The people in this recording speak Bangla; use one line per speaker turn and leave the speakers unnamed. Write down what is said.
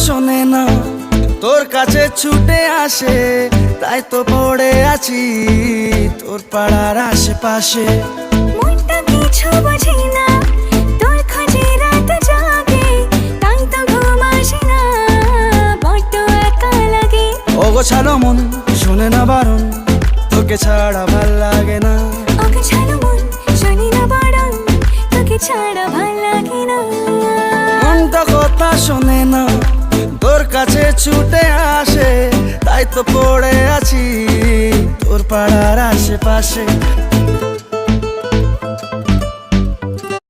শোনে না, তোর কাছে ছুটে আসে, তাই তো পড়ে আছি তোর পাড়ার আশেপাশে।
মনটা কিছু বোঝে না, তোর খোঁজে রাত জাগে, তাই তো ঘুম আসে না, বড্ড একা লাগে।
অগোছালো মন শোনে না বারণ, তোকে ছাড়া ভাল লাগে না।
অগোছালো মন শোনে না বারণ, তোকে ছাড়া ভাল লাগে না।
মনটা কথা শোনে না, তোর কাছে ছুটে আসে, তাই তো পড়ে আছি তোর পাড়ার আশেপাশে।